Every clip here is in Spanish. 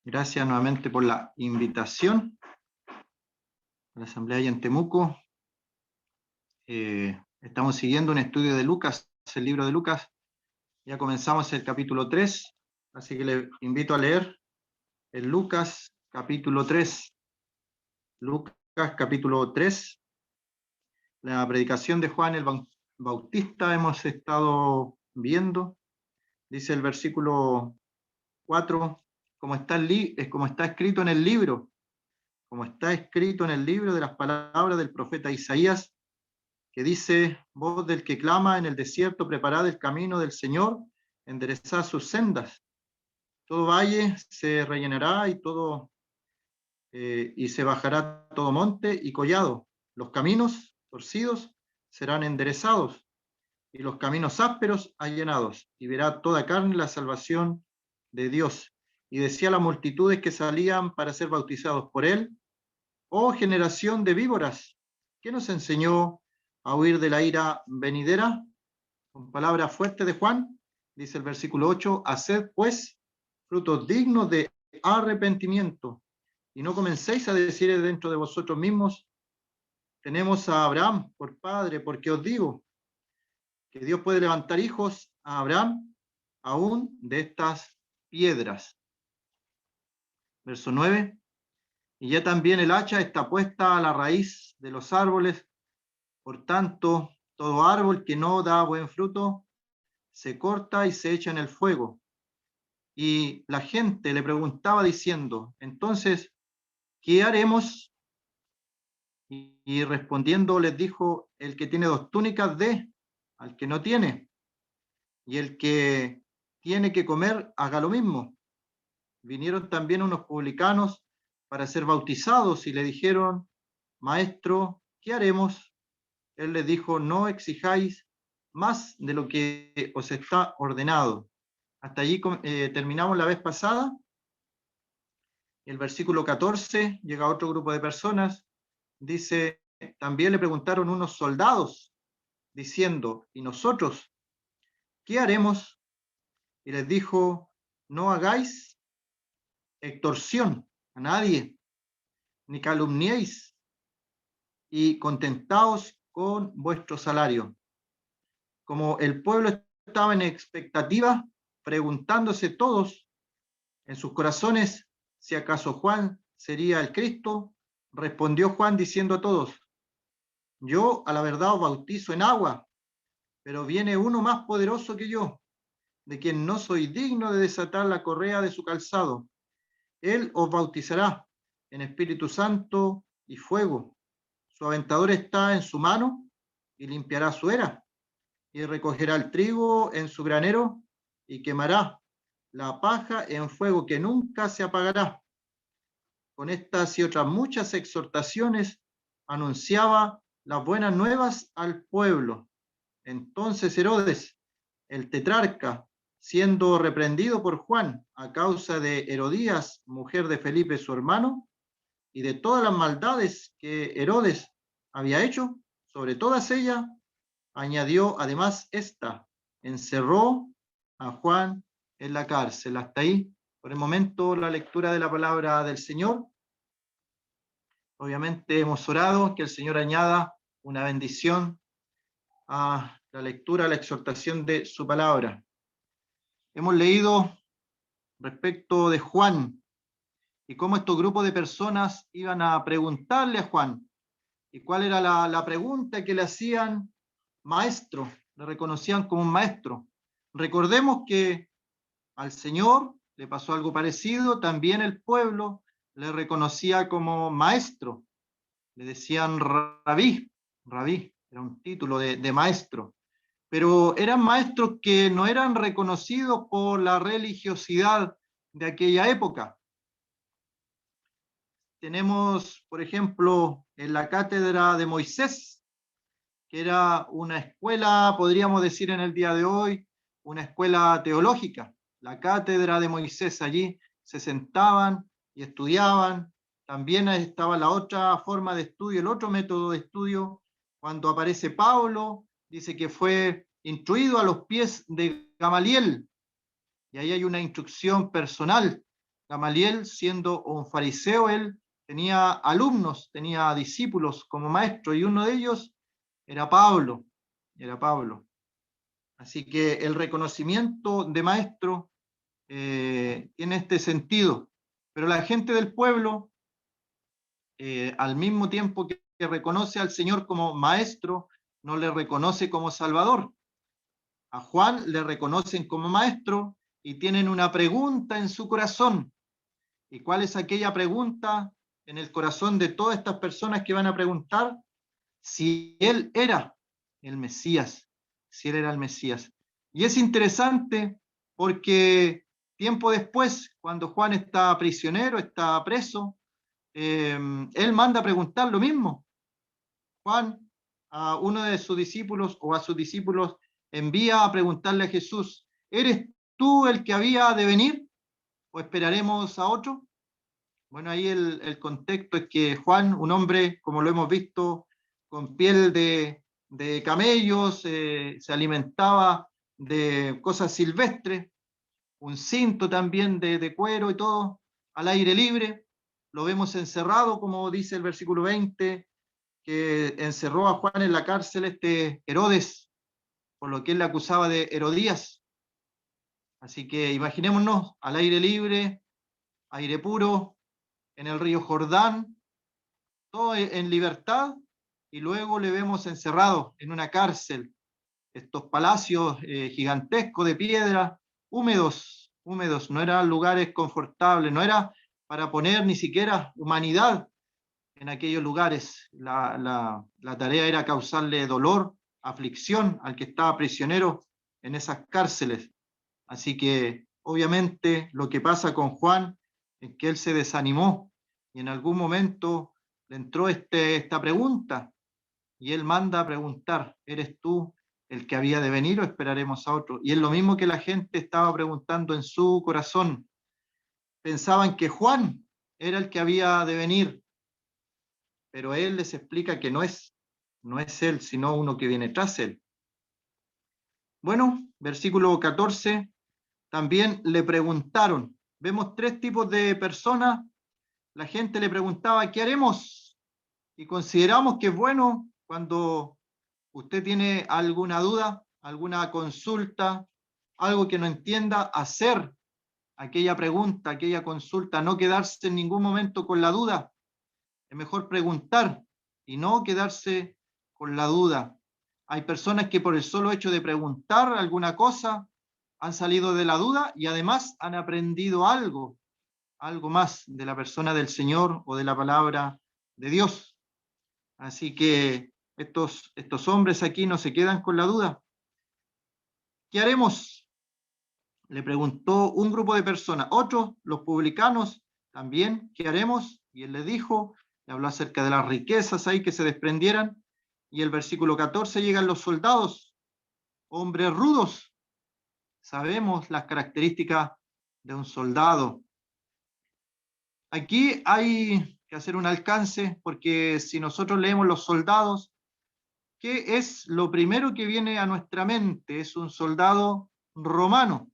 Gracias nuevamente por la invitación a la asamblea ahí en Temuco. Estamos siguiendo un estudio de Lucas, el libro de Lucas. Ya comenzamos el capítulo 3, así que le invito a leer el Lucas capítulo 3. Lucas capítulo 3. La predicación de Juan el Bautista hemos estado viendo. Dice el versículo 4, como está escrito en el libro. Como está escrito en el libro de las palabras del profeta Isaías, que dice: voz del que clama en el desierto, preparad el camino del Señor, enderezad sus sendas. Todo valle se rellenará y se bajará todo monte y collado. Los caminos torcidos serán enderezados y los caminos ásperos allanados, y verá toda carne la salvación de Dios. Y decía a las multitudes que salían para ser bautizados por él: oh generación de víboras, ¿qué nos enseñó a huir de la ira venidera? Con palabras fuertes de Juan, dice el versículo 8, haced pues frutos dignos de arrepentimiento, y no comencéis a decir dentro de vosotros mismos: tenemos a Abraham por padre, porque os digo que Dios puede levantar hijos a Abraham aún de estas piedras. Verso 9, y ya también el hacha está puesta a la raíz de los árboles. Por tanto, todo árbol que no da buen fruto se corta y se echa en el fuego. Y la gente le preguntaba diciendo: entonces, ¿qué haremos? Y respondiendo les dijo: el que tiene 2 túnicas dé al que no tiene, y el que tiene que comer haga lo mismo. Vinieron también unos publicanos para ser bautizados y le dijeron: maestro, ¿qué haremos? Él les dijo: no exijáis más de lo que os está ordenado. Hasta allí terminamos la vez pasada. El versículo 14 llega a otro grupo de personas. Dice: también le preguntaron unos soldados, diciendo: ¿y nosotros qué haremos? Y les dijo: no hagáis extorsión a nadie, ni calumniéis, y contentaos con vuestro salario. Como el pueblo estaba en expectativa, preguntándose todos en sus corazones si acaso Juan sería el Cristo, respondió Juan diciendo a todos: yo a la verdad os bautizo en agua, pero viene uno más poderoso que yo, de quien no soy digno de desatar la correa de su calzado. Él os bautizará en Espíritu Santo y fuego. Su aventador está en su mano y limpiará su era, y recogerá el trigo en su granero y quemará la paja en fuego que nunca se apagará. Con estas y otras muchas exhortaciones anunciaba las buenas nuevas al pueblo. Entonces Herodes, el tetrarca, siendo reprendido por Juan a causa de Herodías, mujer de Felipe su hermano, y de todas las maldades que Herodes había hecho, sobre todas ellas añadió además esta: encerró a Juan en la cárcel. Hasta ahí, por el momento, la lectura de la palabra del Señor. Obviamente hemos orado que el Señor añada una bendición a la lectura, a la exhortación de su palabra. Hemos leído respecto de Juan y cómo estos grupos de personas iban a preguntarle a Juan. ¿Y cuál era la pregunta que le hacían? Maestro, le reconocían como un maestro. Recordemos que al Señor le pasó algo parecido, también el pueblo le reconocía como maestro, le decían rabí, era un título de maestro, pero eran maestros que no eran reconocidos por la religiosidad de aquella época. Tenemos, por ejemplo, en la cátedra de Moisés, que era una escuela, podríamos decir en el día de hoy, una escuela teológica. La cátedra de Moisés, allí se sentaban y estudiaban. También estaba la otra forma de estudio, el otro método de estudio. Cuando aparece Pablo, dice que fue instruido a los pies de Gamaliel. Y ahí hay una instrucción personal Gamaliel, siendo un fariseo, él tenía alumnos, tenía discípulos como maestro, y uno de ellos era Pablo. Era Pablo. Así que el reconocimiento de maestro tiene este sentido. Pero la gente del pueblo, al mismo tiempo que reconoce al Señor como maestro, no le reconoce como Salvador. A Juan le reconocen como maestro y tienen una pregunta en su corazón. ¿Y cuál es aquella pregunta en el corazón de todas estas personas que van a preguntar? Si él era el Mesías, si él era el Mesías. Y es interesante porque tiempo después, cuando Juan está prisionero, está preso, él manda a preguntar lo mismo. Juan, a uno de sus discípulos o a sus discípulos, envía a preguntarle a Jesús, ¿eres tú el que había de venir o esperaremos a otro? Bueno, ahí el contexto es que Juan, un hombre, como lo hemos visto, con piel de camellos, se alimentaba de cosas silvestres, un cinto también de cuero y todo, al aire libre. Lo vemos encerrado, como dice el versículo 20, que encerró a Juan en la cárcel este Herodes, por lo que él le acusaba de Herodías. Así que imaginémonos al aire libre, aire puro, en el río Jordán, todo en libertad, y luego le vemos encerrado en una cárcel, estos palacios gigantescos de piedra, húmedos, húmedos, no eran lugares confortables, no era para poner ni siquiera humanidad en aquellos lugares. La tarea era causarle dolor, aflicción al que estaba prisionero en esas cárceles. Así que obviamente lo que pasa con Juan es que él se desanimó y en algún momento le entró esta pregunta y él manda a preguntar, ¿eres tú el que había de venir o esperaremos a otro? Y es lo mismo que la gente estaba preguntando en su corazón. Pensaban que Juan era el que había de venir, pero él les explica que no es él, sino uno que viene tras él. Bueno, versículo 14, también le preguntaron, vemos tres tipos de personas, la gente le preguntaba, ¿qué haremos? Y consideramos que es bueno cuando usted tiene alguna duda, alguna consulta, algo que no entienda, hacer aquella pregunta, aquella consulta, no quedarse en ningún momento con la duda. Es mejor preguntar y no quedarse con la duda. Hay personas que por el solo hecho de preguntar alguna cosa han salido de la duda y además han aprendido algo, algo más de la persona del Señor o de la palabra de Dios. Así que estos hombres aquí no se quedan con la duda. ¿Qué haremos? Le preguntó un grupo de personas. Otros, los publicanos, también, ¿qué haremos? Y él le dijo, le habló acerca de las riquezas ahí que se desprendieran. Y el versículo 14 llegan los soldados, hombres rudos. Sabemos las características de un soldado. Aquí hay que hacer un alcance porque si nosotros leemos los soldados, ¿qué es lo primero que viene a nuestra mente? Es un soldado romano.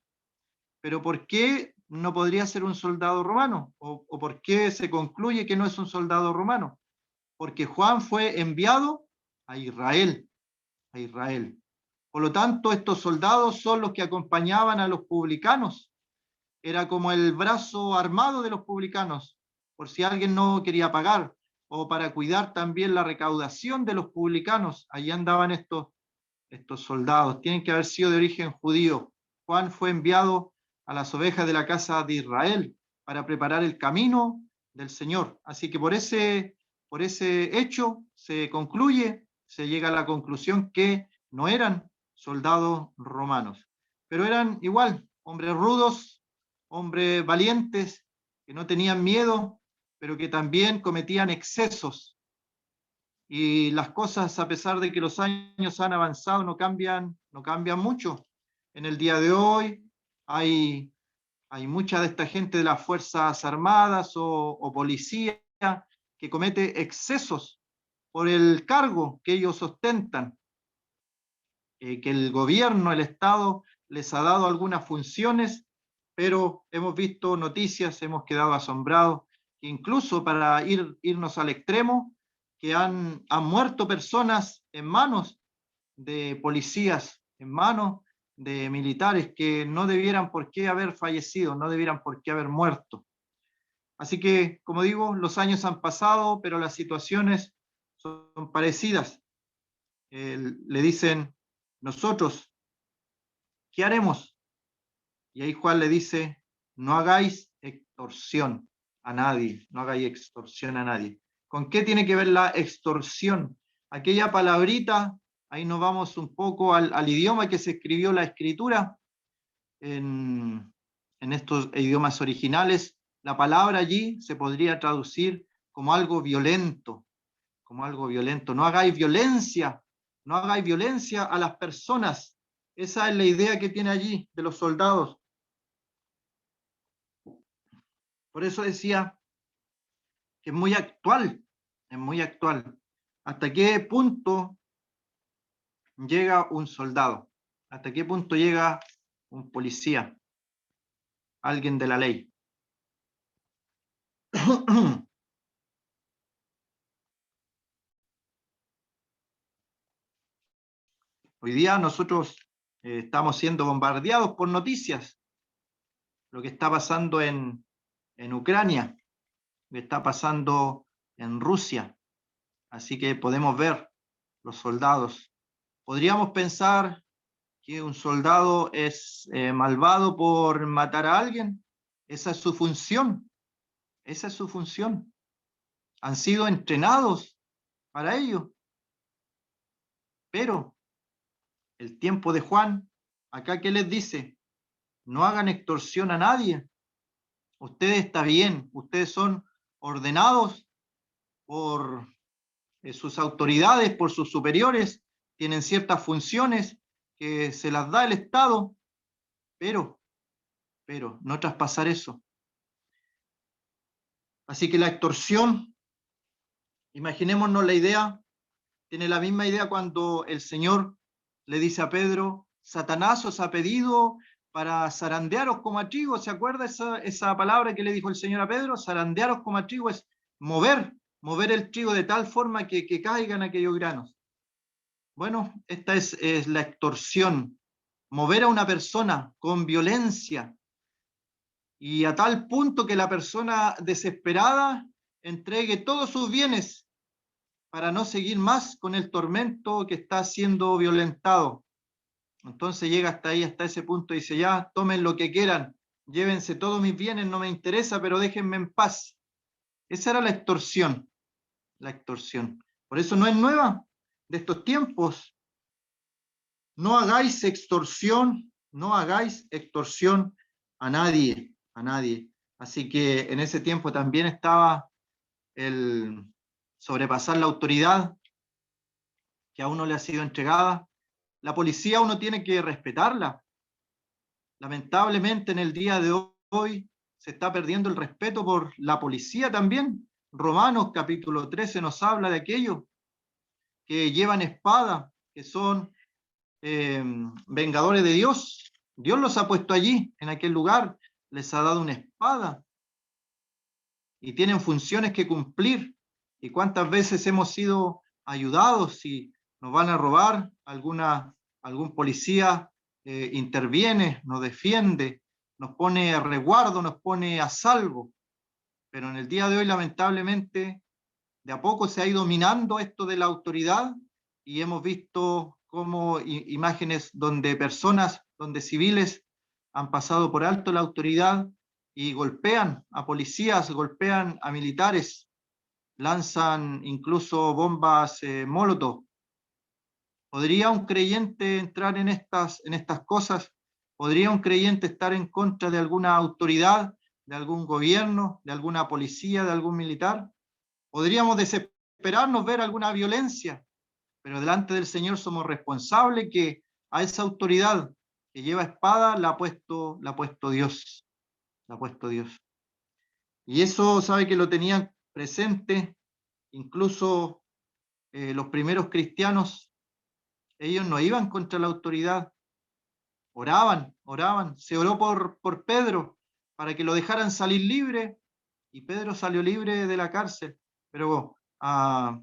Pero ¿por qué no podría ser un soldado romano? ¿O por qué se concluye que no es un soldado romano? Porque Juan fue enviado a Israel, a Israel. Por lo tanto, estos soldados son los que acompañaban a los publicanos. Era como el brazo armado de los publicanos, por si alguien no quería pagar, o para cuidar también la recaudación de los publicanos. Allí andaban estos soldados. Tienen que haber sido de origen judío. Juan fue enviado a las ovejas de la casa de Israel para preparar el camino del Señor. Así que por ese hecho se concluye, se llega a la conclusión que no eran soldados romanos, pero eran igual, hombres rudos, hombres valientes, que no tenían miedo, pero que también cometían excesos. Y las cosas, a pesar de que los años han avanzado, no cambian mucho. En el día de hoy hay mucha de esta gente de las Fuerzas Armadas o policía que comete excesos por el cargo que ellos ostentan, que el gobierno, el Estado, les ha dado algunas funciones, pero hemos visto noticias, hemos quedado asombrados, que incluso para irnos al extremo, que han muerto personas en manos de policías, en manos de militares que no debieran por qué haber fallecido, no debieran por qué haber muerto. Así que, como digo, los años han pasado, pero las situaciones son parecidas. Le dicen, nosotros, ¿qué haremos? Y ahí Juan le dice, no hagáis extorsión a nadie, no hagáis extorsión a nadie. ¿Con qué tiene que ver la extorsión? Aquella palabrita, ahí nos vamos un poco al idioma que se escribió la escritura, en estos idiomas originales, la palabra allí se podría traducir como algo violento, como algo violento. No hagáis violencia, no hagáis violencia a las personas. Esa es la idea que tiene allí de los soldados. Por eso decía que es muy actual, es muy actual. ¿Hasta qué punto llega un soldado? ¿Hasta qué punto llega un policía? Alguien de la ley. Hoy día nosotros estamos siendo bombardeados por noticias. Lo que está pasando en Ucrania, lo que está pasando en Rusia. Así que podemos ver los soldados. Podríamos pensar que un soldado es malvado por matar a alguien. Esa es su función. Esa es su función. Han sido entrenados para ello. Pero el tiempo de Juan, acá ¿qué les dice? No hagan extorsión a nadie. Ustedes está bien, ustedes son ordenados por sus autoridades, por sus superiores, tienen ciertas funciones que se las da el Estado, pero no traspasar eso. Así que la extorsión, imaginémonos la idea, tiene la misma idea cuando el Señor le dice a Pedro, Satanás os ha pedido para zarandearos como a trigo. ¿Se acuerda esa palabra que le dijo el Señor a Pedro? Zarandearos como a trigo es mover el trigo de tal forma que caigan aquellos granos. Bueno, esta es la extorsión, mover a una persona con violencia y a tal punto que la persona desesperada entregue todos sus bienes para no seguir más con el tormento que está siendo violentado. Entonces llega hasta ahí, hasta ese punto, y dice, ya, tomen lo que quieran, llévense todos mis bienes, no me interesa, pero déjenme en paz. Esa era la extorsión, la extorsión. Por eso no es nueva de estos tiempos. No hagáis extorsión, no hagáis extorsión a nadie, a nadie. Así que en ese tiempo también estaba el sobrepasar la autoridad que a uno le ha sido entregada. La policía uno tiene que respetarla. Lamentablemente en el día de hoy se está perdiendo el respeto por la policía también. Romanos capítulo 13 nos habla de aquellos que llevan espada, que son vengadores de Dios. Dios los ha puesto allí, en aquel lugar, les ha dado una espada y tienen funciones que cumplir. ¿Y cuántas veces hemos sido ayudados si nos van a robar? Algún policía interviene, nos defiende, nos pone a resguardo, nos pone a salvo. Pero en el día de hoy, lamentablemente, de a poco se ha ido minando esto de la autoridad y hemos visto como imágenes donde personas, donde civiles han pasado por alto la autoridad y golpean a policías, golpean a militares, lanzan incluso bombas molotov. ¿Podría un creyente entrar en estas cosas? ¿Podría un creyente estar en contra de alguna autoridad, de algún gobierno, de alguna policía, de algún militar? Podríamos desesperarnos, ver alguna violencia, pero delante del Señor somos responsables que a esa autoridad que lleva espada la ha puesto Dios, la ha puesto Dios. Y eso sabe que lo tenían presente incluso los primeros cristianos. Ellos no iban contra la autoridad. Oraban. Se oró por Pedro para que lo dejaran salir libre, y Pedro salió libre de la cárcel. Pero al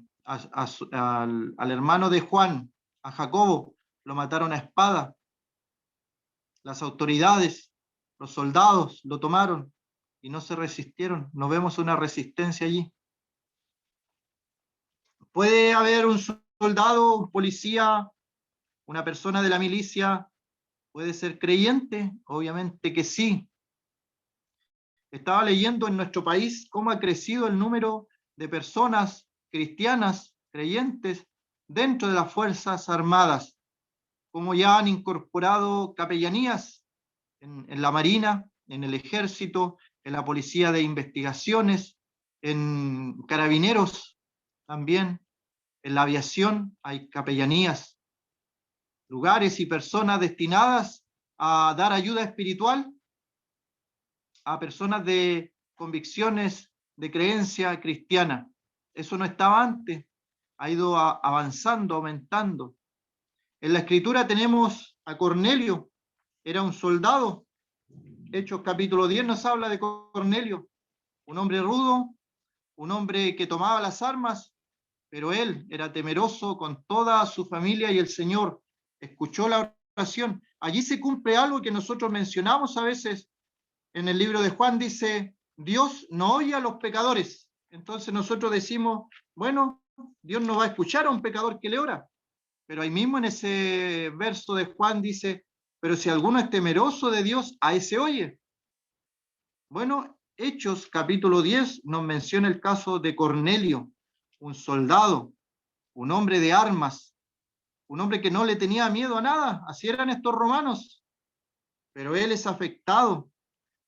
hermano de Juan, a Jacobo, lo mataron a espada. Las autoridades, los soldados lo tomaron y no se resistieron. No vemos una resistencia allí. ¿Puede haber un soldado, un policía, una persona de la milicia, puede ser creyente? Obviamente que sí. Estaba leyendo en nuestro país cómo ha crecido el número de personas cristianas, creyentes, dentro de las Fuerzas Armadas, cómo ya han incorporado capellanías en la Marina, en el Ejército, en la Policía de Investigaciones, en Carabineros también, en la aviación hay capellanías, lugares y personas destinadas a dar ayuda espiritual a personas de convicciones de creencia cristiana. Eso no estaba antes, ha ido avanzando, aumentando. En la Escritura tenemos a Cornelio, era un soldado. Hechos capítulo 10 nos habla de Cornelio, un hombre rudo, un hombre que tomaba las armas, pero él era temeroso con toda su familia y el Señor escuchó la oración. Allí se cumple algo que nosotros mencionamos a veces en el libro de Juan, dice, Dios no oye a los pecadores. Entonces nosotros decimos, bueno, Dios no va a escuchar a un pecador que le ora. Pero ahí mismo en ese verso de Juan dice, pero si alguno es temeroso de Dios, a ese oye. Bueno, Hechos capítulo 10 nos menciona el caso de Cornelio, un soldado, un hombre de armas, un hombre que no le tenía miedo a nada, así eran estos romanos, pero él es afectado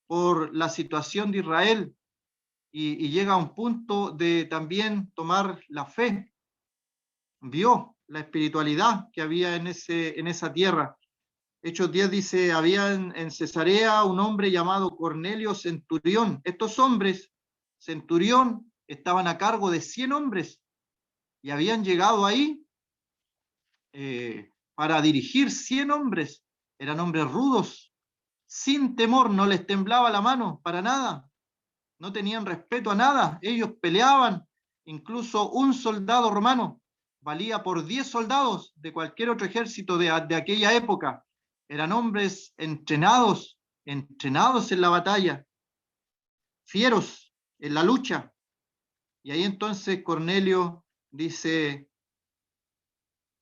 por la situación de Israel y llega a un punto de también tomar la fe, vio la espiritualidad que había en esa tierra. Hechos 10 dice, había en Cesarea un hombre llamado Cornelio Centurión. Estos hombres, Centurión, estaban a cargo de 100 hombres y habían llegado ahí para dirigir 100 hombres. Eran hombres rudos, sin temor, no les temblaba la mano para nada, no tenían respeto a nada, ellos peleaban, incluso un soldado romano valía por 10 soldados de cualquier otro ejército de aquella época. Eran hombres entrenados en la batalla, fieros en la lucha. Y ahí entonces Cornelio dice,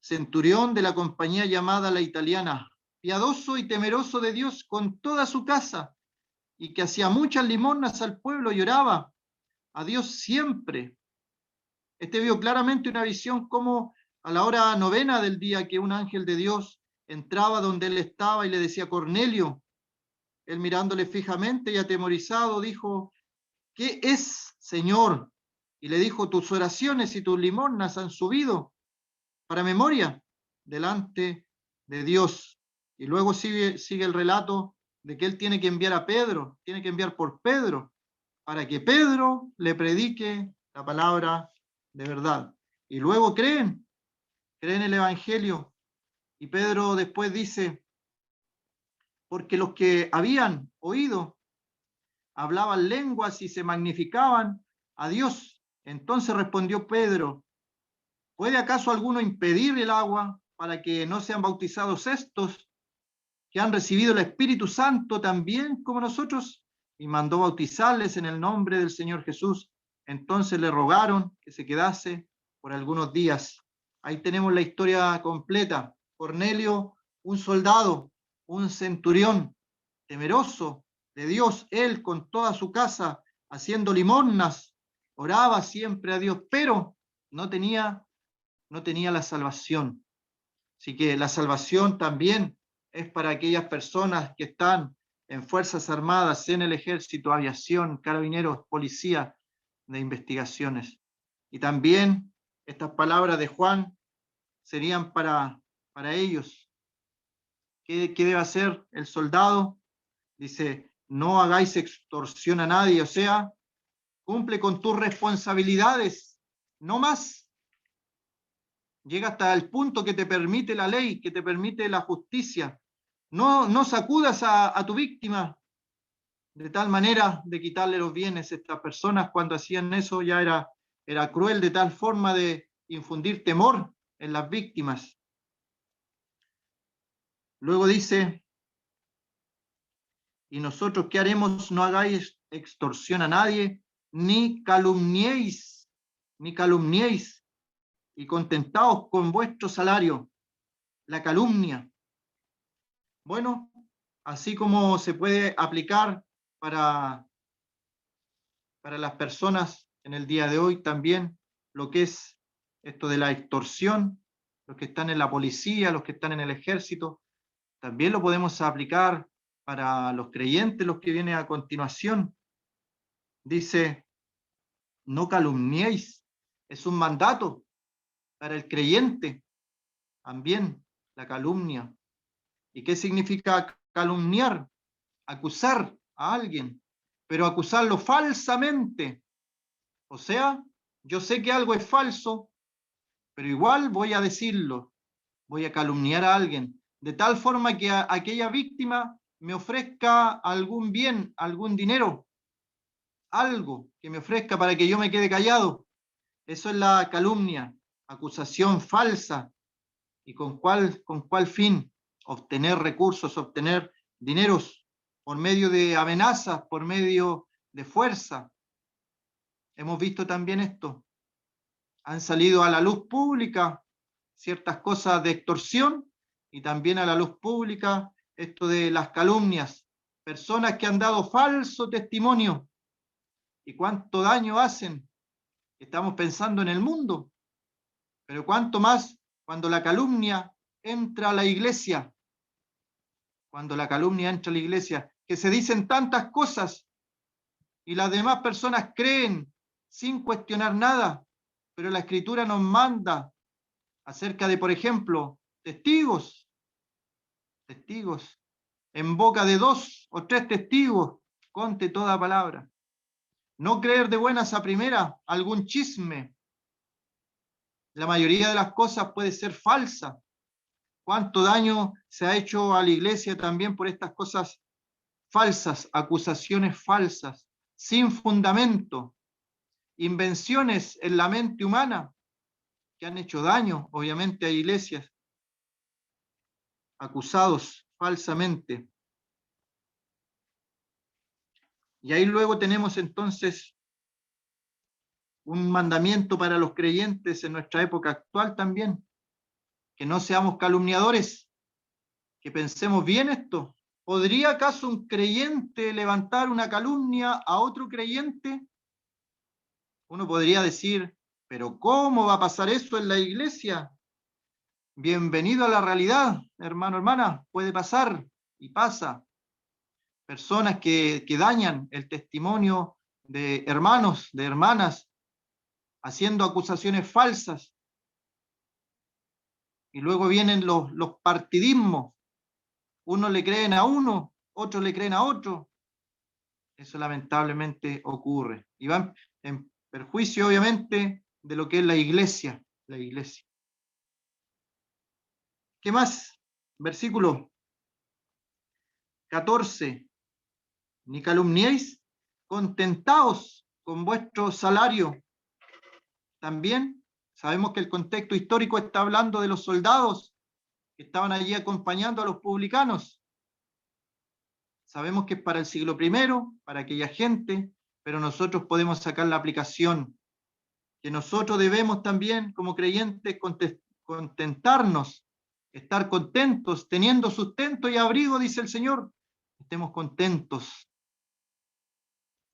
centurión de la compañía llamada La Italiana, piadoso y temeroso de Dios con toda su casa, y que hacía muchas limosnas al pueblo y oraba a Dios siempre. Este vio claramente una visión como a la hora novena del día que un ángel de Dios entraba donde él estaba y le decía, Cornelio. Él mirándole fijamente y atemorizado dijo, ¿qué es, Señor? Y le dijo, tus oraciones y tus limosnas han subido para memoria delante de Dios. Y luego sigue el relato de que él tiene que enviar a Pedro, tiene que enviar por Pedro, para que Pedro le predique la palabra de verdad. Y luego creen el Evangelio. Y Pedro después dice, porque los que habían oído hablaban lenguas y se magnificaban a Dios. Entonces respondió Pedro, ¿puede acaso alguno impedir el agua para que no sean bautizados estos que han recibido el Espíritu Santo también como nosotros? Y mandó bautizarles en el nombre del Señor Jesús. Entonces le rogaron que se quedase por algunos días. Ahí tenemos la historia completa. Cornelio, un soldado, un centurión, temeroso de Dios, él con toda su casa, haciendo limosnas, oraba siempre a Dios, pero no tenía la salvación. Así que la salvación también es para aquellas personas que están en Fuerzas Armadas, en el Ejército, aviación, carabineros, policía de investigaciones. Y también estas palabras de Juan serían para ellos. ¿Qué debe hacer el soldado? Dice, no hagáis extorsión a nadie, o sea, cumple con tus responsabilidades, no más. Llega hasta el punto que te permite la ley, que te permite la justicia, No sacudas a tu víctima de tal manera de quitarle los bienes. Estas personas cuando hacían eso ya era cruel, de tal forma de infundir temor en las víctimas. Luego dice, ¿y nosotros qué haremos? No hagáis extorsión a nadie, ni calumniéis, y contentaos con vuestro salario. La calumnia. Bueno, así como se puede aplicar para las personas en el día de hoy también, lo que es esto de la extorsión, los que están en la policía, los que están en el ejército, también lo podemos aplicar para los creyentes, los que vienen a continuación. Dice, no calumniéis, es un mandato para el creyente, también la calumnia. ¿Y qué significa calumniar? Acusar a alguien, pero acusarlo falsamente. O sea, yo sé que algo es falso, pero igual voy a decirlo, voy a calumniar a alguien, de tal forma que aquella víctima me ofrezca algún bien, algún dinero, algo que me ofrezca para que yo me quede callado. Eso es la calumnia, acusación falsa. ¿Y con cuál fin? Obtener recursos, obtener dineros por medio de amenazas, por medio de fuerza. Hemos visto también esto. Han salido a la luz pública ciertas cosas de extorsión y también a la luz pública esto de las calumnias. Personas que han dado falso testimonio. ¿Y cuánto daño hacen? Estamos pensando en el mundo, pero cuánto más cuando la calumnia entra a la iglesia. Cuando la calumnia entra a la iglesia, que se dicen tantas cosas y las demás personas creen sin cuestionar nada, pero la Escritura nos manda acerca de, por ejemplo, testigos, en boca de 2 o 3 testigos, conte toda palabra. No creer de buenas a primera algún chisme. La mayoría de las cosas puede ser falsa. ¿Cuánto daño se ha hecho a la iglesia también por estas cosas falsas, acusaciones falsas, sin fundamento, invenciones en la mente humana que han hecho daño, obviamente, a iglesias, acusados falsamente? Y ahí luego tenemos entonces un mandamiento para los creyentes en nuestra época actual también, que no seamos calumniadores, que pensemos bien esto. ¿Podría acaso un creyente levantar una calumnia a otro creyente? Uno podría decir, pero ¿cómo va a pasar eso en la iglesia? Bienvenido a la realidad, hermano, hermana, puede pasar y pasa. Personas que dañan el testimonio de hermanos, de hermanas, haciendo acusaciones falsas. Y luego vienen los partidismos. Unos le creen a uno, otros le creen a otro. Eso lamentablemente ocurre. Y van en perjuicio, obviamente, de lo que es la iglesia. La iglesia. ¿Qué más? Versículo 14. Ni calumniéis, contentaos con vuestro salario. También sabemos que el contexto histórico está hablando de los soldados que estaban allí acompañando a los publicanos. Sabemos que es para el siglo I, para aquella gente, pero nosotros podemos sacar la aplicación, que nosotros debemos también, como creyentes, contentarnos, estar contentos, teniendo sustento y abrigo, dice el Señor. Estemos contentos.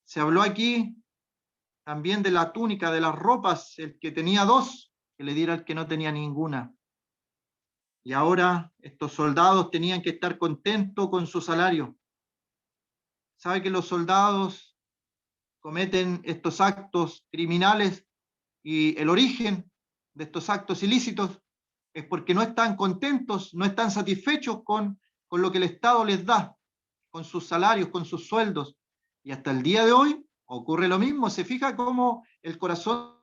Se habló aquí también de la túnica, de las ropas, el que tenía 2, que le diera al que no tenía ninguna. Y ahora estos soldados tenían que estar contentos con su salario. ¿Sabe que los soldados cometen estos actos criminales y el origen de estos actos ilícitos es porque no están contentos, no están satisfechos con lo que el Estado les da, con sus salarios, con sus sueldos? Y hasta el día de hoy ocurre lo mismo. Se fija cómo el corazón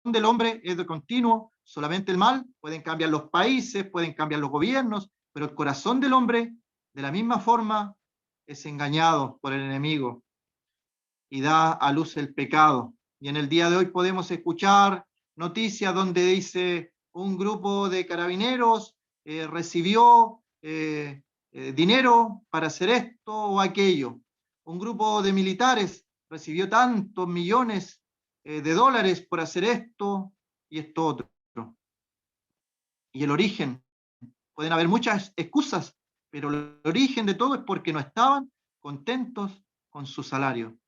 del hombre es de continuo, solamente el mal. Pueden cambiar los países, pueden cambiar los gobiernos, Pero el corazón del hombre, de la misma forma, es engañado por el enemigo y da a luz el pecado. Y en el día de hoy podemos escuchar noticias donde dice un grupo de carabineros recibió dinero para hacer esto o aquello. Un grupo de militares recibió tantos millones de dólares por hacer esto y esto otro. Y el origen, pueden haber muchas excusas, pero el origen de todo es porque no estaban contentos con su salario.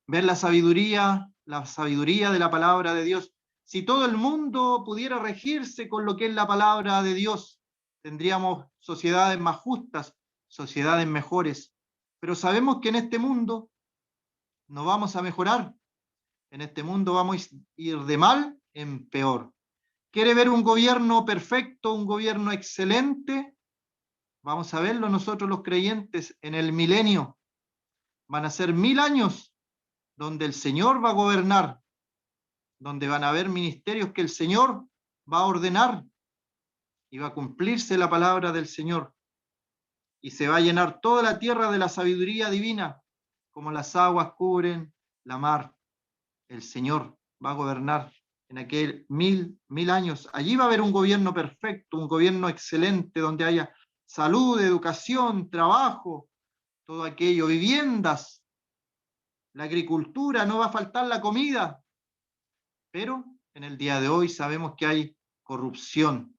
Ver la sabiduría de la palabra de Dios. Si todo el mundo pudiera regirse con lo que es la palabra de Dios, tendríamos sociedades más justas, sociedades mejores. Pero sabemos que en este mundo no vamos a mejorar. En este mundo vamos a ir de mal en peor. ¿Quiere ver un gobierno perfecto, un gobierno excelente? Vamos a verlo nosotros los creyentes en el milenio. Van a ser 1000 años donde el Señor va a gobernar, donde van a haber ministerios que el Señor va a ordenar y va a cumplirse la palabra del Señor. Y se va a llenar toda la tierra de la sabiduría divina, como las aguas cubren la mar. El Señor va a gobernar en aquel mil años. Allí va a haber un gobierno perfecto, un gobierno excelente, donde haya salud, educación, trabajo, todo aquello, viviendas, la agricultura, no va a faltar la comida. Pero en el día de hoy sabemos que hay corrupción,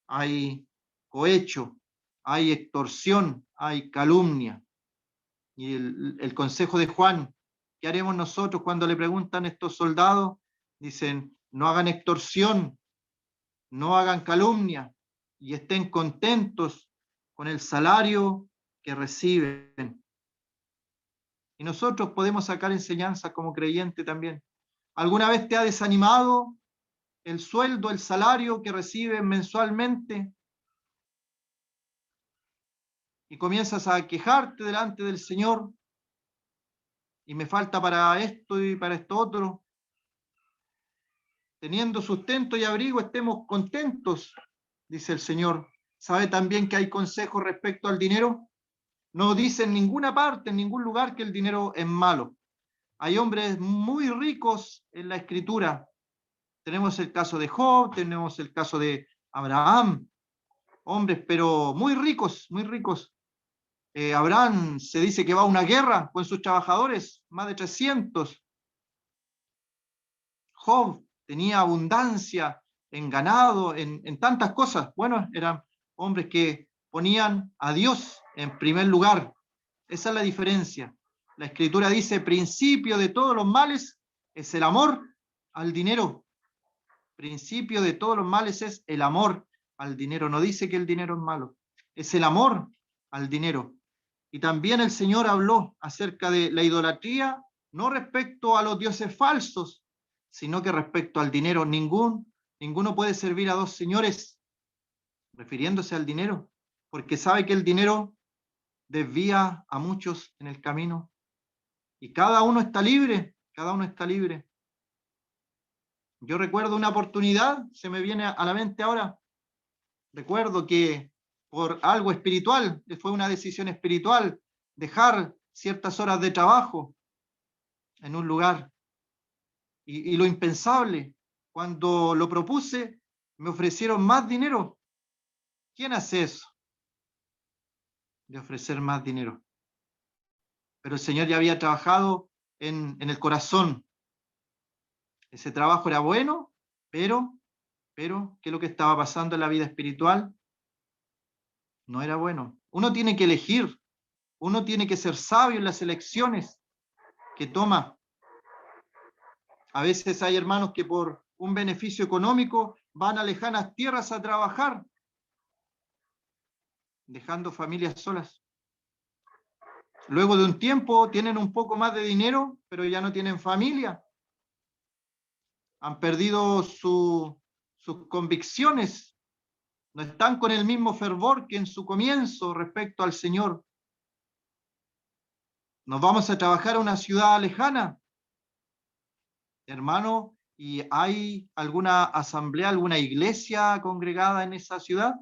hay cohecho, hay extorsión, hay calumnia. Y el consejo de Juan, ¿qué haremos nosotros cuando le preguntan a estos soldados? Dicen, no hagan extorsión, no hagan calumnia y estén contentos con el salario que reciben. Y nosotros podemos sacar enseñanzas como creyente también. ¿Alguna vez te ha desanimado el sueldo, el salario que recibes mensualmente? Y comienzas a quejarte delante del Señor. Y me falta para esto y para esto otro. Teniendo sustento y abrigo, estemos contentos, dice el Señor. ¿Sabe también que hay consejos respecto al dinero? No dice en ninguna parte, en ningún lugar, que el dinero es malo. Hay hombres muy ricos en la Escritura. Tenemos el caso de Job, tenemos el caso de Abraham, hombres, pero muy ricos, muy ricos. Abraham se dice que va a una guerra con sus trabajadores, más de 300. Job tenía abundancia en ganado, en tantas cosas. Bueno, eran hombres que ponían a Dios en primer lugar. Esa es la diferencia. La Escritura dice, principio de todos los males es el amor al dinero. Principio de todos los males es el amor al dinero. No dice que el dinero es malo, es el amor al dinero. Y también el Señor habló acerca de la idolatría, no respecto a los dioses falsos, sino que respecto al dinero. Ninguno puede servir a dos señores, refiriéndose al dinero, porque sabe que el dinero desvía a muchos en el camino. Y cada uno está libre, cada uno está libre. Yo recuerdo una oportunidad, se me viene a la mente ahora, recuerdo que por algo espiritual, fue una decisión espiritual, dejar ciertas horas de trabajo en un lugar. Y lo impensable, cuando lo propuse, me ofrecieron más dinero. ¿Quién hace eso? De ofrecer más dinero. Pero el Señor ya había trabajado en el corazón. Ese trabajo era bueno, pero, ¿qué es lo que estaba pasando en la vida espiritual? No era bueno. Uno tiene que elegir, uno tiene que ser sabio en las elecciones que toma. A veces hay hermanos que por un beneficio económico van a lejanas tierras a trabajar, dejando familias solas. Luego de un tiempo tienen un poco más de dinero, pero ya no tienen familia. Han perdido sus convicciones. No están con el mismo fervor que en su comienzo respecto al Señor. Nos vamos a trabajar a una ciudad lejana, hermano, ¿y hay alguna asamblea, alguna iglesia congregada en esa ciudad?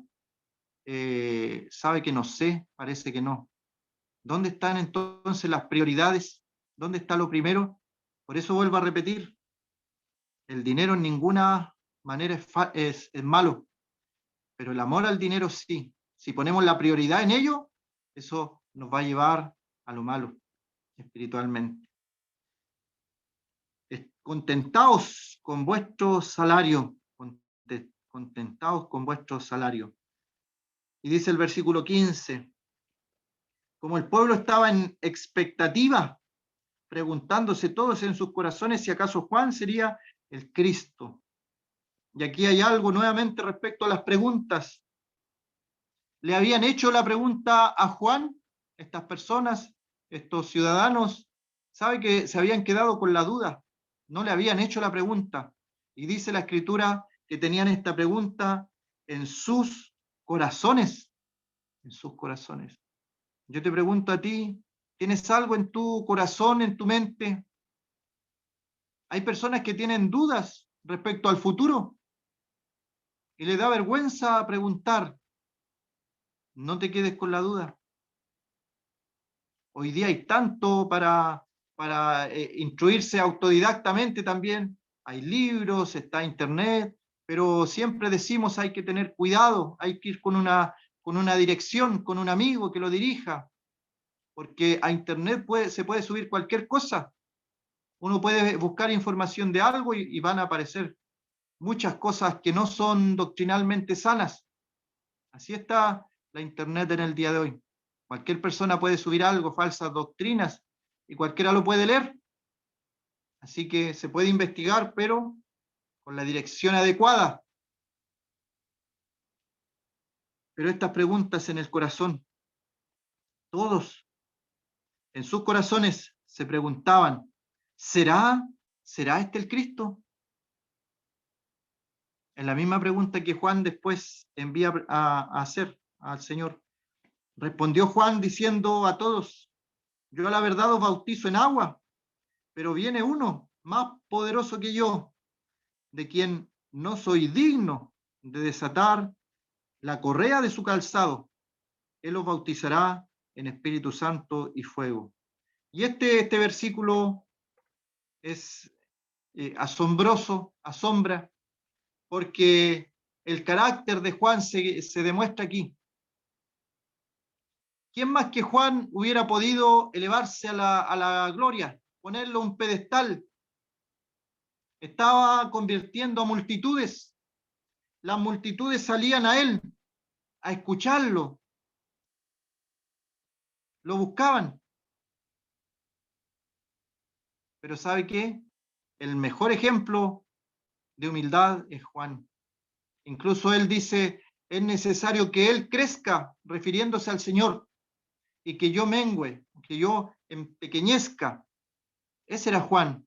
sabe que no sé, parece que no. ¿Dónde están entonces las prioridades? ¿Dónde está lo primero? Por eso vuelvo a repetir, el dinero en ninguna manera es malo, pero el amor al dinero sí. Si ponemos la prioridad en ello, eso nos va a llevar a lo malo espiritualmente. Contentaos con vuestro salario, contentaos con vuestro salario. Y dice el versículo 15, como el pueblo estaba en expectativa, preguntándose todos en sus corazones si acaso Juan sería el Cristo. Y aquí hay algo nuevamente respecto a las preguntas. Le habían hecho la pregunta a Juan, estas personas, estos ciudadanos, sabe que se habían quedado con la duda, no le habían hecho la pregunta. Y dice la Escritura que tenían esta pregunta en sus corazones, en sus corazones. Yo te pregunto a ti, ¿tienes algo en tu corazón, en tu mente? Hay personas que tienen dudas respecto al futuro y les da vergüenza preguntar. No te quedes con la duda. Hoy día hay tanto para instruirse autodidactamente también. Hay libros, está internet, pero siempre decimos hay que tener cuidado, hay que ir con una dirección, con un amigo que lo dirija, porque a internet se puede subir cualquier cosa. Uno puede buscar información de algo y van a aparecer muchas cosas que no son doctrinalmente sanas. Así está la internet en el día de hoy. Cualquier persona puede subir algo, falsas doctrinas, y cualquiera lo puede leer. Así que se puede investigar, pero con la dirección adecuada. Pero estas preguntas en el corazón, todos en sus corazones se preguntaban, ¿será este el Cristo? Es la misma pregunta que Juan después envía a hacer al Señor. Respondió Juan diciendo a todos, yo a la verdad os bautizo en agua, pero viene uno más poderoso que yo, de quien no soy digno de desatar la correa de su calzado. Él os bautizará en Espíritu Santo y fuego. Y este versículo es asombroso, asombra, porque el carácter de Juan se demuestra aquí. ¿Quién más que Juan hubiera podido elevarse a la gloria, ponerlo en un pedestal? Estaba convirtiendo a multitudes. Las multitudes salían a él, a escucharlo, lo buscaban. Pero ¿sabe qué? El mejor ejemplo de humildad es Juan. Incluso él dice, es necesario que él crezca, refiriéndose al Señor, y que yo mengüe, que yo empequeñezca. Ese era Juan.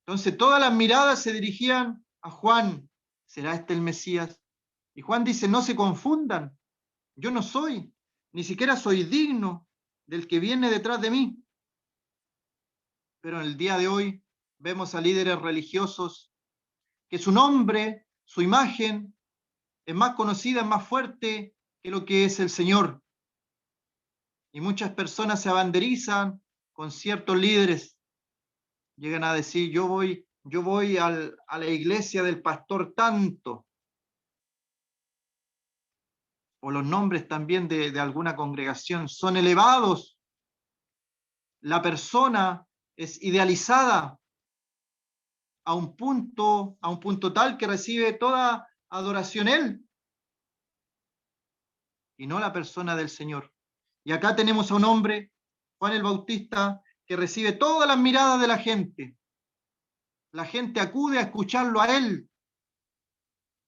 Entonces todas las miradas se dirigían a Juan. ¿Será este el Mesías? Y Juan dice, no se confundan, yo no soy, ni siquiera soy digno del que viene detrás de mí. Pero en el día de hoy vemos a líderes religiosos que su nombre, su imagen, es más conocida, es más fuerte que lo que es el Señor. Y muchas personas se abanderizan con ciertos líderes. Llegan a decir, yo voy a la iglesia del pastor tanto. O los nombres también de alguna congregación son elevados. La persona es idealizada a un punto tal que recibe toda adoración él y no la persona del Señor. Y acá tenemos a un hombre, Juan el Bautista, que recibe todas las miradas de la gente. La gente acude a escucharlo a él,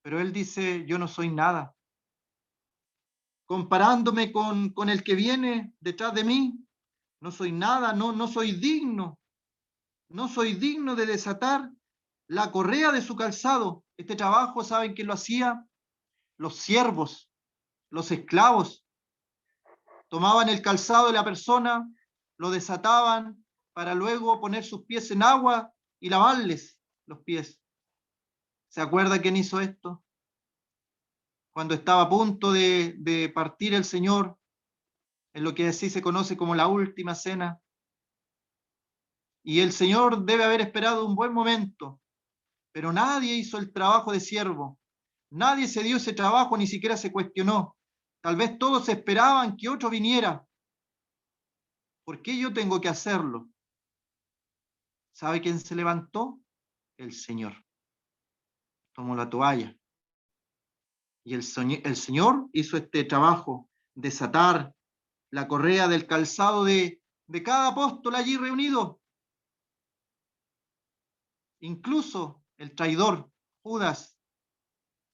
pero él dice, yo no soy nada. Comparándome con el que viene detrás de mí, no soy nada, no soy digno. No soy digno de desatar la correa de su calzado. Este trabajo, ¿saben quién lo hacía? Los siervos, los esclavos. Tomaban el calzado de la persona, lo desataban para luego poner sus pies en agua y lavarles los pies. ¿Se acuerda quién hizo esto? cuando estaba a punto de partir el Señor, en lo que así se conoce como la última cena. Y el Señor debe haber esperado un buen momento, pero nadie hizo el trabajo de siervo. Nadie se dio ese trabajo, ni siquiera se cuestionó. Tal vez todos esperaban que otro viniera. ¿Por qué yo tengo que hacerlo? ¿Sabe quién se levantó? El Señor. Tomó la toalla. Y el Señor hizo este trabajo, desatar la correa del calzado de cada apóstol allí reunido. Incluso el traidor, Judas,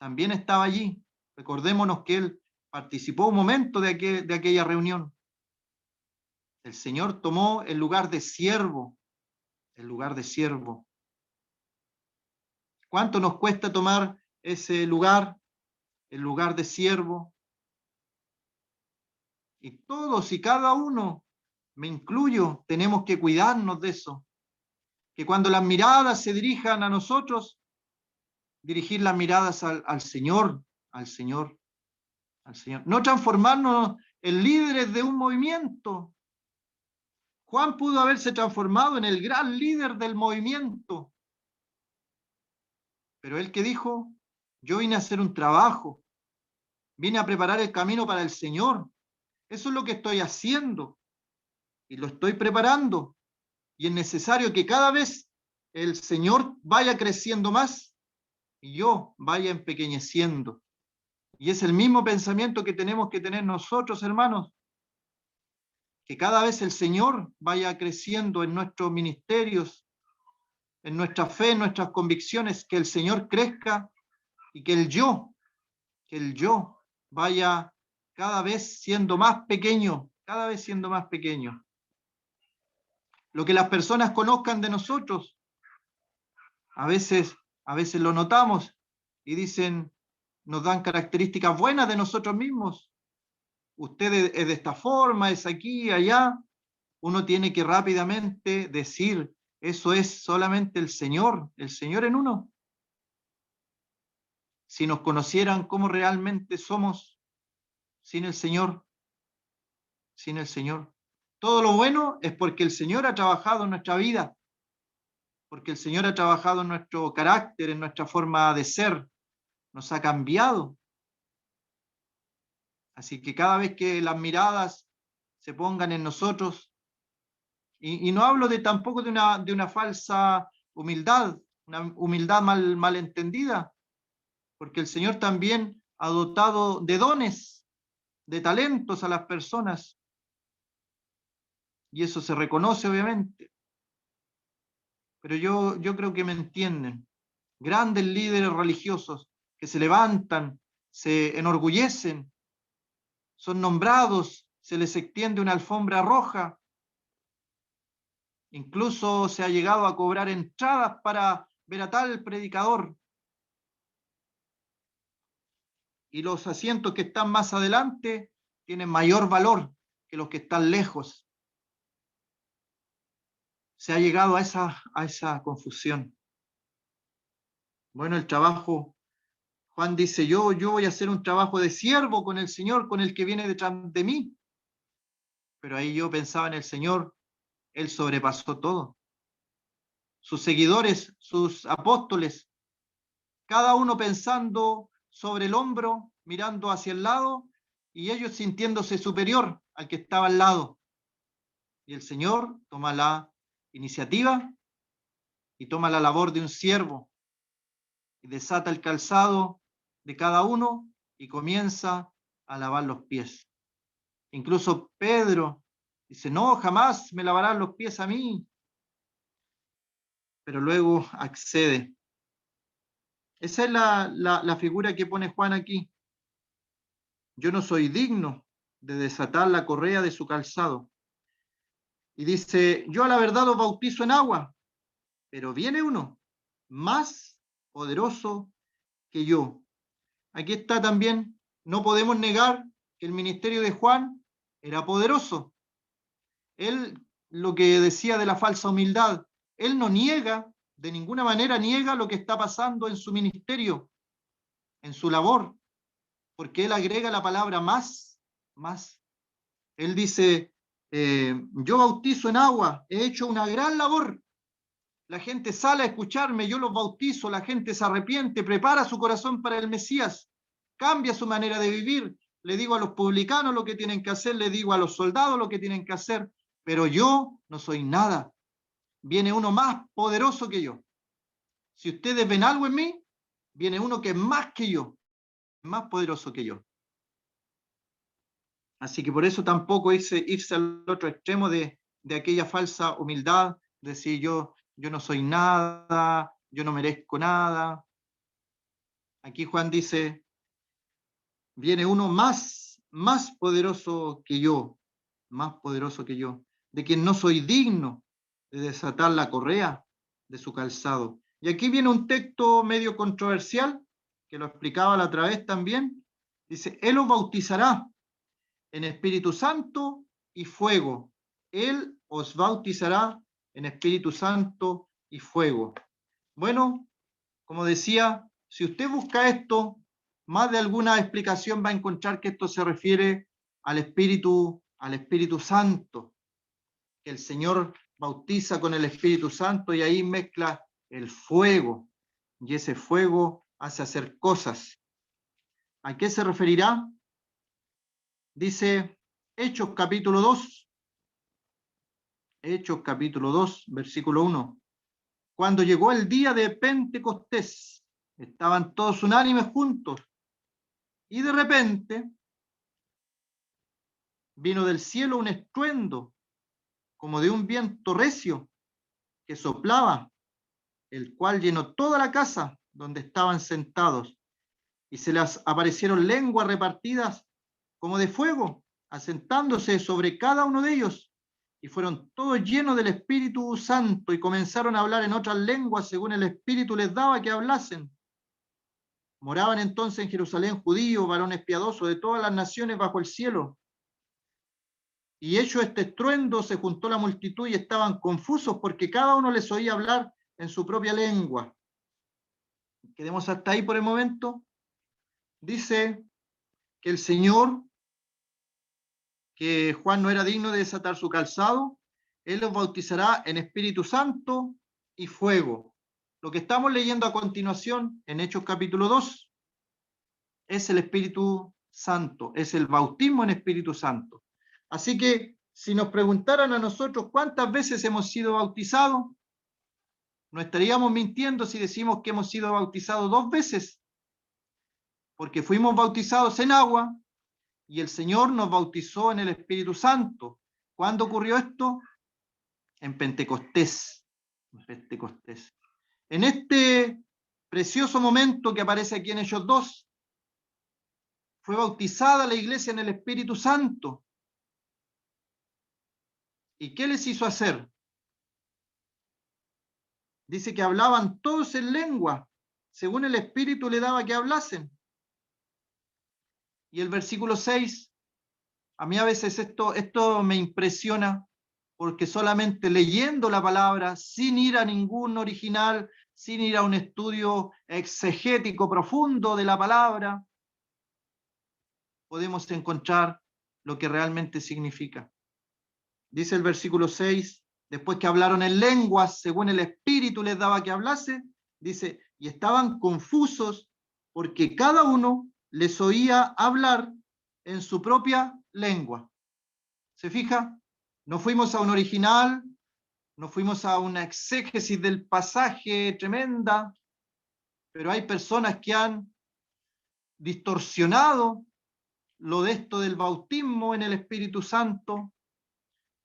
también estaba allí. Recordémonos que él participó un momento de aquella reunión. El Señor tomó el lugar de siervo, el lugar de siervo. ¿Cuánto nos cuesta tomar ese lugar, el lugar de siervo? Y todos y cada uno, me incluyo, tenemos que cuidarnos de eso. Que cuando las miradas se dirijan a nosotros, dirigir las miradas al Señor, al Señor, al Señor. No transformarnos en líderes de un movimiento. Juan pudo haberse transformado en el gran líder del movimiento. Pero él que dijo, yo vine a hacer un trabajo, vine a preparar el camino para el Señor. Eso es lo que estoy haciendo y lo estoy preparando. Y es necesario que cada vez el Señor vaya creciendo más y yo vaya empequeñeciendo. Y es el mismo pensamiento que tenemos que tener nosotros, hermanos, que cada vez el Señor vaya creciendo en nuestros ministerios, en nuestra fe, en nuestras convicciones, que el Señor crezca y que el yo vaya cada vez siendo más pequeño, cada vez siendo más pequeño. Lo que las personas conozcan de nosotros, a veces lo notamos y dicen, nos dan características buenas de nosotros mismos. Usted es de esta forma, es aquí, allá. Uno tiene que rápidamente decir, eso es solamente el Señor en uno. Si nos conocieran cómo realmente somos sin el Señor, sin el Señor. Todo lo bueno es porque el Señor ha trabajado en nuestra vida, porque el Señor ha trabajado en nuestro carácter, en nuestra forma de ser, nos ha cambiado. Así que cada vez que las miradas se pongan en nosotros, y no hablo tampoco de una falsa humildad, una humildad mal entendida, porque el Señor también ha dotado de dones, de talentos a las personas, y eso se reconoce obviamente. Pero yo creo que me entienden. Grandes líderes religiosos que se levantan, se enorgullecen, son nombrados, se les extiende una alfombra roja. Incluso se ha llegado a cobrar entradas para ver a tal predicador. Y los asientos que están más adelante tienen mayor valor que los que están lejos. Se ha llegado a esa confusión. Bueno, el trabajo, Juan dice, yo voy a hacer un trabajo de siervo con el Señor, con el que viene detrás de mí. Pero ahí yo pensaba en el Señor, Él sobrepasó todo. Sus seguidores, sus apóstoles, cada uno pensando sobre el hombro, mirando hacia el lado, y ellos sintiéndose superior al que estaba al lado. Y el Señor toma la iniciativa y toma la labor de un siervo y desata el calzado de cada uno y comienza a lavar los pies. Incluso Pedro dice, no, jamás me lavarán los pies a mí. Pero luego accede. Esa es la figura que pone Juan aquí. Yo no soy digno de desatar la correa de su calzado. Y dice, yo a la verdad os bautizo en agua, pero viene uno más poderoso que yo. Aquí está también, no podemos negar que el ministerio de Juan era poderoso. Él, lo que decía de la falsa humildad, él no niega, de ninguna manera niega lo que está pasando en su ministerio, en su labor, porque él agrega la palabra más, más. Él dice, yo bautizo en agua, he hecho una gran labor. La gente sale a escucharme, yo los bautizo, la gente se arrepiente, prepara su corazón para el Mesías, cambia su manera de vivir. Le digo a los publicanos lo que tienen que hacer, le digo a los soldados lo que tienen que hacer, pero yo no soy nada. Viene uno más poderoso que yo. Si ustedes ven algo en mí, viene uno que es más que yo, más poderoso que yo. Así que por eso tampoco irse al otro extremo de aquella falsa humildad, decir yo no soy nada, yo no merezco nada. Aquí Juan dice, viene uno más poderoso que yo, más poderoso que yo, de quien no soy digno de desatar la correa de su calzado. Y aquí viene un texto medio controversial, que lo explicaba la otra vez también. Dice, Él os bautizará en Espíritu Santo y fuego. Él os bautizará en Espíritu Santo y fuego. Bueno, como decía, si usted busca esto, más de alguna explicación va a encontrar que esto se refiere al Espíritu Santo, que el Señor bautiza con el Espíritu Santo y ahí mezcla el fuego, y ese fuego hace hacer cosas. ¿A qué se referirá? Dice Hechos capítulo 2, Hechos capítulo 2, versículo 1. Cuando llegó el día de Pentecostés, estaban todos unánimes juntos, y de repente vino del cielo un estruendo, como de un viento recio, que soplaba, el cual llenó toda la casa donde estaban sentados, y se les aparecieron lenguas repartidas como de fuego, asentándose sobre cada uno de ellos, y fueron todos llenos del Espíritu Santo, y comenzaron a hablar en otras lenguas según el Espíritu les daba que hablasen. Moraban entonces en Jerusalén judíos, varones piadosos de todas las naciones bajo el cielo. Y hecho este estruendo, se juntó la multitud y estaban confusos porque cada uno les oía hablar en su propia lengua. Quedemos hasta ahí por el momento. Dice que el Señor, que Juan no era digno de desatar su calzado, Él los bautizará en Espíritu Santo y fuego. Lo que estamos leyendo a continuación en Hechos capítulo 2 es el Espíritu Santo, es el bautismo en Espíritu Santo. Así que si nos preguntaran a nosotros cuántas veces hemos sido bautizados, no estaríamos mintiendo si decimos que hemos sido bautizados 2 veces, porque fuimos bautizados en agua y el Señor nos bautizó en el Espíritu Santo. ¿Cuándo ocurrió esto? En Pentecostés. Pentecostés. En este precioso momento que aparece aquí en Hechos 2, fue bautizada la iglesia en el Espíritu Santo. ¿Y qué les hizo hacer? Dice que hablaban todos en lengua, según el Espíritu le daba que hablasen. Y el versículo 6, a mí a veces esto me impresiona, porque solamente leyendo la palabra, sin ir a ningún original, sin ir a un estudio exegético profundo de la palabra, podemos encontrar lo que realmente significa. Dice el versículo 6, después que hablaron en lenguas, según el Espíritu les daba que hablase, dice, y estaban confusos porque cada uno les oía hablar en su propia lengua. ¿Se fija? No fuimos a un original, no fuimos a una exégesis del pasaje tremenda, pero hay personas que han distorsionado lo de esto del bautismo en el Espíritu Santo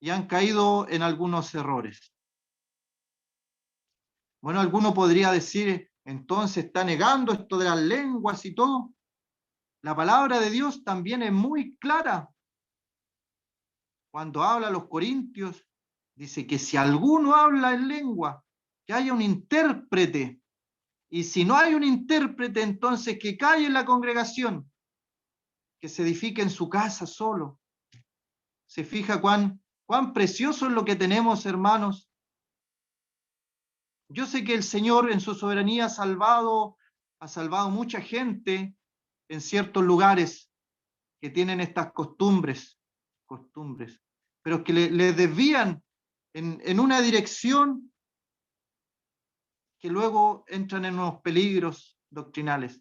y han caído en algunos errores. Bueno, alguno podría decir, entonces está negando esto de las lenguas y todo. La palabra de Dios también es muy clara. Cuando habla a los corintios, dice que si alguno habla en lengua, que haya un intérprete. Y si no hay un intérprete, entonces que calle en la congregación, que se edifique en su casa solo. ¿Se fija cuán precioso es lo que tenemos, hermanos? Yo sé que el Señor en su soberanía ha salvado mucha gente en ciertos lugares que tienen estas costumbres, pero que le desvían en una dirección que luego entran en unos peligros doctrinales.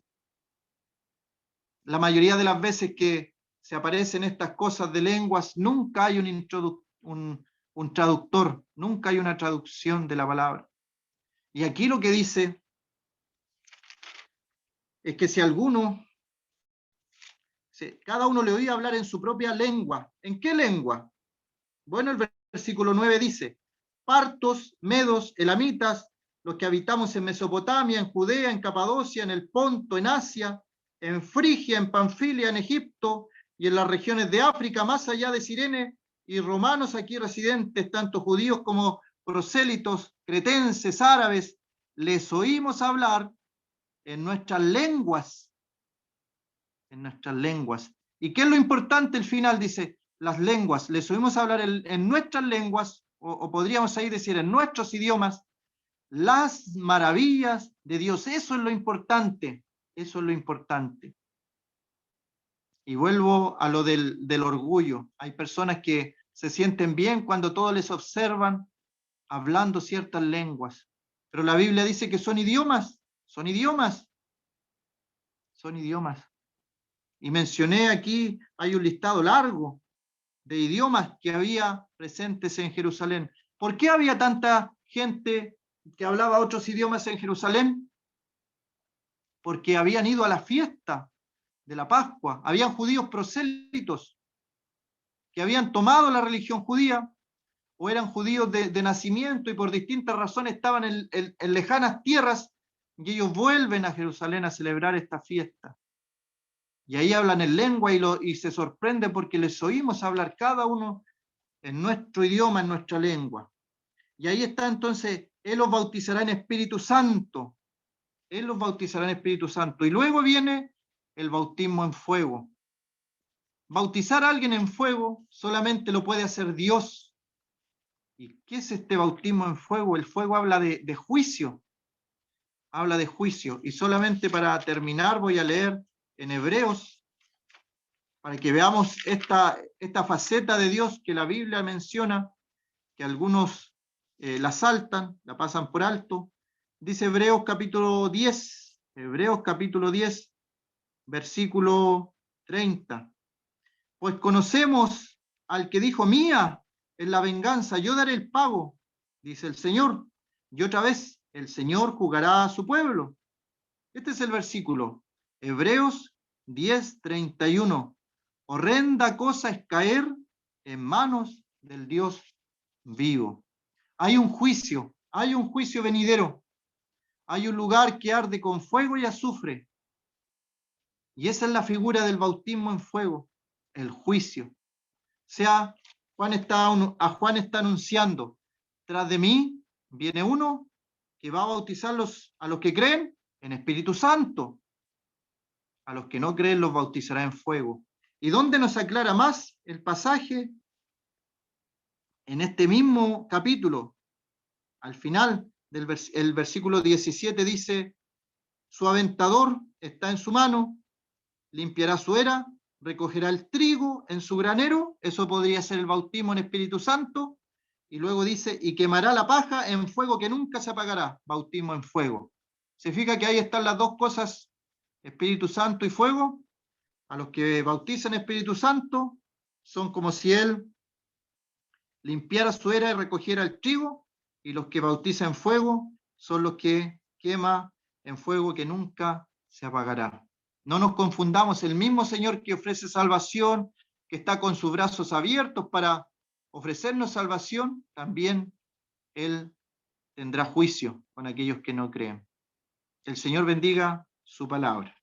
La mayoría de las veces que se aparecen estas cosas de lenguas, nunca hay un traductor, nunca hay una traducción de la palabra. Y aquí lo que dice es que si cada uno le oía hablar en su propia lengua. ¿En qué lengua? Bueno, el versículo 9 dice, partos, medos, elamitas, los que habitamos en Mesopotamia, en Judea, en Capadocia, en el Ponto, en Asia, en Frigia, en Panfilia, en Egipto y en las regiones de África, más allá de Cirene, y romanos aquí residentes, tanto judíos como prosélitos, cretenses, árabes, les oímos hablar en nuestras lenguas. En nuestras lenguas. ¿Y qué es lo importante? El final dice, las lenguas, les oímos hablar en nuestras lenguas, o podríamos ahí decir en nuestros idiomas, las maravillas de Dios. Eso es lo importante, eso es lo importante. Y vuelvo a lo del orgullo. Hay personas que se sienten bien cuando todos les observan hablando ciertas lenguas, pero la Biblia dice que son idiomas, son idiomas, son idiomas. Y mencioné aquí, hay un listado largo de idiomas que había presentes en Jerusalén. ¿Por qué había tanta gente que hablaba otros idiomas en Jerusalén? Porque habían ido a la fiesta de la Pascua, habían judíos prosélitos que habían tomado la religión judía o eran judíos de nacimiento y por distintas razones estaban en lejanas tierras y ellos vuelven a Jerusalén a celebrar esta fiesta. Y ahí hablan en lengua y se sorprende porque les oímos hablar cada uno en nuestro idioma, en nuestra lengua. Y ahí está entonces, Él los bautizará en Espíritu Santo. Él los bautizará en Espíritu Santo. Y luego viene el bautismo en fuego. Bautizar a alguien en fuego solamente lo puede hacer Dios. ¿Y qué es este bautismo en fuego? El fuego habla de juicio. Habla de juicio. Y solamente para terminar voy a leer en Hebreos, para que veamos esta faceta de Dios que la Biblia menciona, que algunos la saltan, la pasan por alto. Dice Hebreos capítulo 10, versículo 30. Pues conocemos al que dijo, mía es la venganza, yo daré el pago, dice el Señor. Y otra vez, el Señor juzgará a su pueblo. Este es el versículo, Hebreos 10, 31. Horrenda cosa es caer en manos del Dios vivo. Hay un juicio venidero. Hay un lugar que arde con fuego y azufre. Y esa es la figura del bautismo en fuego, el juicio. O sea, Juan está anunciando, tras de mí viene uno que va a bautizarlos a los que creen en Espíritu Santo. A los que no creen los bautizará en fuego. ¿Y dónde nos aclara más el pasaje? En este mismo capítulo, al final del versículo 17 dice, su aventador está en su mano, limpiará su era, recogerá el trigo en su granero, eso podría ser el bautismo en Espíritu Santo, y luego dice, y quemará la paja en fuego que nunca se apagará, bautismo en fuego. ¿Se fija que ahí están las dos cosas, Espíritu Santo y fuego? A los que bautizan Espíritu Santo son como si él limpiara su era y recogiera el trigo, y los que bautizan en fuego son los que quema en fuego que nunca se apagará. No nos confundamos, el mismo Señor que ofrece salvación, que está con sus brazos abiertos para ofrecernos salvación, también Él tendrá juicio con aquellos que no creen. El Señor bendiga su palabra.